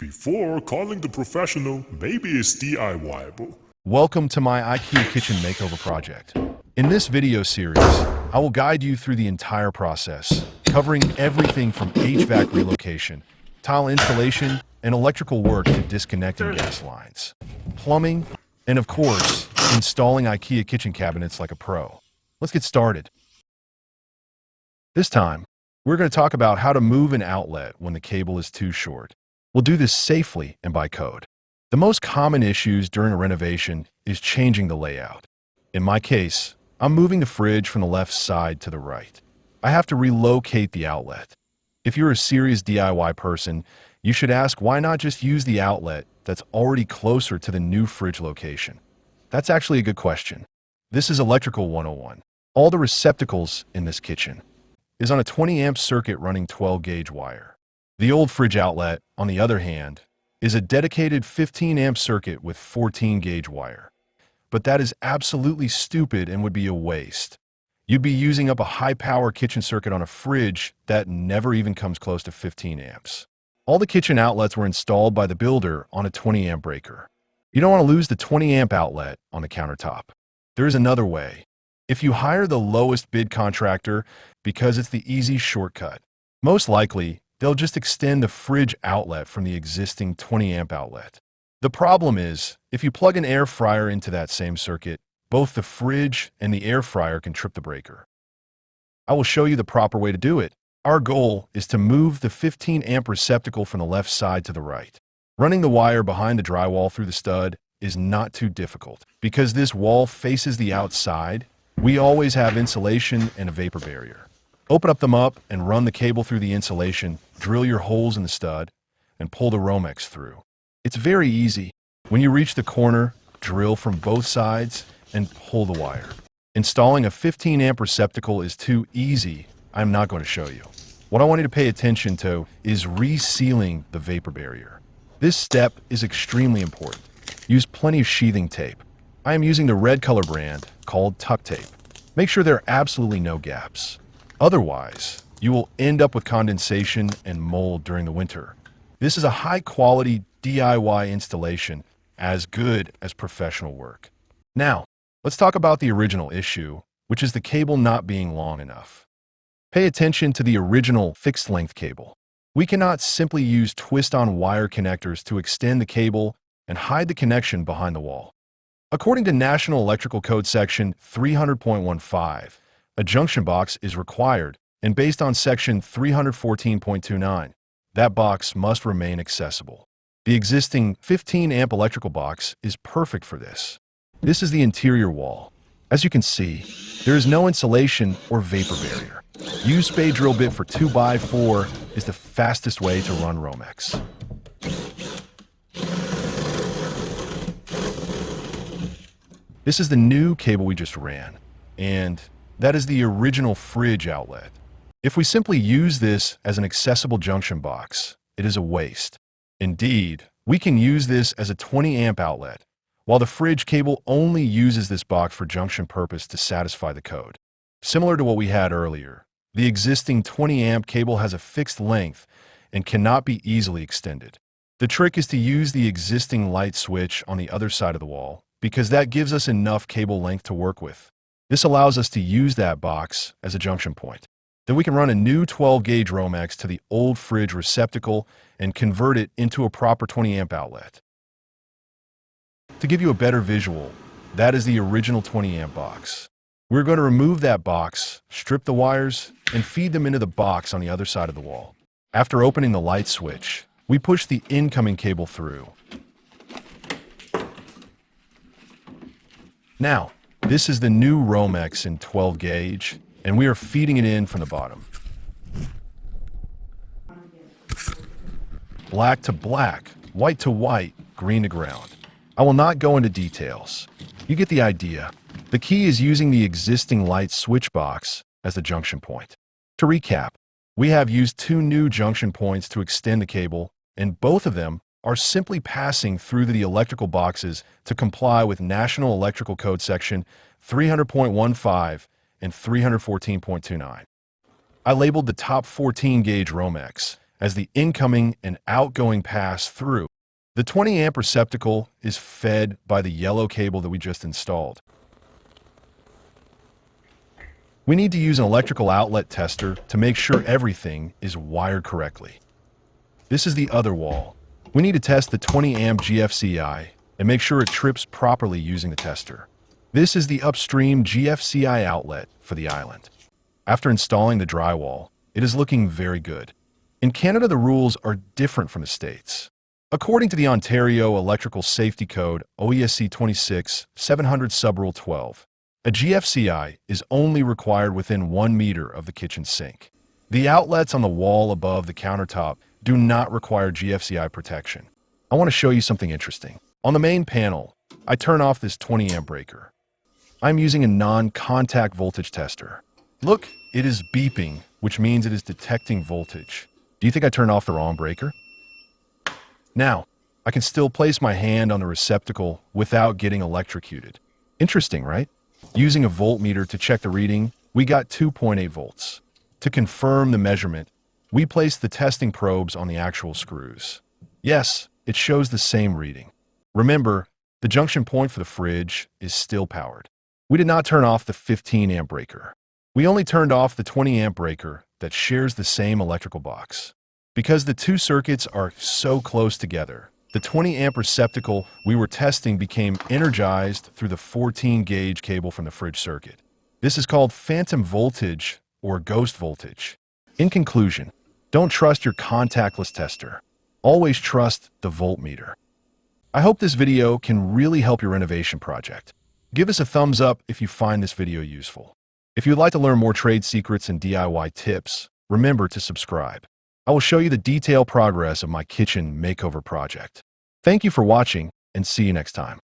Before calling the professional, maybe it's DIYable. Welcome to my IKEA Kitchen makeover project. In this video series, I will guide you through the entire process, covering everything from HVAC relocation, tile installation, and electrical work to disconnecting gas lines, plumbing, and of course, installing IKEA kitchen cabinets like a pro. Let's get started. This time, we're going to talk about how to move an outlet when the cable is too short. We'll do this safely and by code. The most common issues during a renovation is changing the layout. In my case, I'm moving the fridge from the left side to the right. I have to relocate the outlet. If you're a serious DIY person, you should ask why not just use the outlet that's already closer to the new fridge location. That's actually a good question. This is Electrical 101. All the receptacles in this kitchen is on a 20 amp circuit running 12 gauge wire. The old fridge outlet, on the other hand, is a dedicated 15 amp circuit with 14 gauge wire. But that is absolutely stupid and would be a waste. You'd be using up a high power kitchen circuit on a fridge that never even comes close to 15 amps. All the kitchen outlets were installed by the builder on a 20 amp breaker. You don't want to lose the 20 amp outlet on the countertop. There is another way. If you hire the lowest bid contractor because it's the easy shortcut, most likely they'll just extend the fridge outlet from the existing 20 amp outlet. The problem is, if you plug an air fryer into that same circuit, both the fridge and the air fryer can trip the breaker. I will show you the proper way to do it. Our goal is to move the 15 amp receptacle from the left side to the right. Running the wire behind the drywall through the stud is not too difficult. Because this wall faces the outside, we always have insulation and a vapor barrier. Open them up and run the cable through the insulation, drill your holes in the stud, and pull the Romex through. It's very easy. When you reach the corner, drill from both sides and pull the wire. Installing a 15 amp receptacle is too easy. I'm not going to show you. What I want you to pay attention to is resealing the vapor barrier. This step is extremely important. Use plenty of sheathing tape. I am using the red color brand called Tuck Tape. Make sure there are absolutely no gaps. Otherwise, you will end up with condensation and mold during the winter. This is a high-quality DIY installation, as good as professional work. Now, let's talk about the original issue, which is the cable not being long enough. Pay attention to the original fixed-length cable. We cannot simply use twist-on wire connectors to extend the cable and hide the connection behind the wall. According to National Electrical Code Section 300.15, a junction box is required, and based on Section 314.29, that box must remain accessible. The existing 15 amp electrical box is perfect for this. This is the interior wall. As you can see, there is no insulation or vapor barrier. Use spade drill bit for 2x4 is the fastest way to run Romex. This is the new cable we just ran, and that is the original fridge outlet. If we simply use this as an accessible junction box, it is a waste. Indeed, we can use this as a 20 amp outlet, while the fridge cable only uses this box for junction purpose to satisfy the code. Similar to what we had earlier, the existing 20 amp cable has a fixed length and cannot be easily extended. The trick is to use the existing light switch on the other side of the wall, because that gives us enough cable length to work with. This allows us to use that box as a junction point. Then we can run a new 12 gauge Romex to the old fridge receptacle and convert it into a proper 20 amp outlet. To give you a better visual, that is the original 20 amp box. We're going to remove that box, strip the wires, and feed them into the box on the other side of the wall. After opening the light switch, we push the incoming cable through. Now, this is the new Romex in 12 gauge, and we are feeding it in from the bottom. Black to black, white to white, green to ground. I will not go into details. You get the idea. The key is using the existing light switch box as the junction point. To recap, we have used two new junction points to extend the cable, and both of them are simply passing through the electrical boxes to comply with National Electrical Code Section 300.15 and 314.29. I labeled the top 14 gauge Romex as the incoming and outgoing pass through. The 20 amp receptacle is fed by the yellow cable that we just installed. We need to use an electrical outlet tester to make sure everything is wired correctly. This is the other wall. We need to test the 20 amp GFCI and make sure it trips properly using the tester. This is the upstream GFCI outlet for the island. After installing the drywall, it is looking very good. In Canada, the rules are different from the States. According to the Ontario Electrical Safety Code, OESC 26, 700 Subrule 12, a GFCI is only required within 1 meter of the kitchen sink. The outlets on the wall above the countertop do not require GFCI protection. I want to show you something interesting. On the main panel, I turn off this 20 amp breaker. I'm using a non-contact voltage tester. Look, it is beeping, which means it is detecting voltage. Do you think I turned off the wrong breaker? Now, I can still place my hand on the receptacle without getting electrocuted. Interesting, right? Using a voltmeter to check the reading, we got 2.8 volts. To confirm the measurement, we placed the testing probes on the actual screws. Yes, it shows the same reading. Remember, the junction point for the fridge is still powered. We did not turn off the 15 amp breaker. We only turned off the 20 amp breaker that shares the same electrical box. Because the two circuits are so close together, the 20 amp receptacle we were testing became energized through the 14 gauge cable from the fridge circuit. This is called phantom voltage or ghost voltage. In conclusion, don't trust your contactless tester. Always trust the voltmeter. I hope this video can really help your renovation project. Give us a thumbs up if you find this video useful. If you'd like to learn more trade secrets and DIY tips, remember to subscribe. I will show you the detailed progress of my kitchen makeover project. Thank you for watching, and see you next time.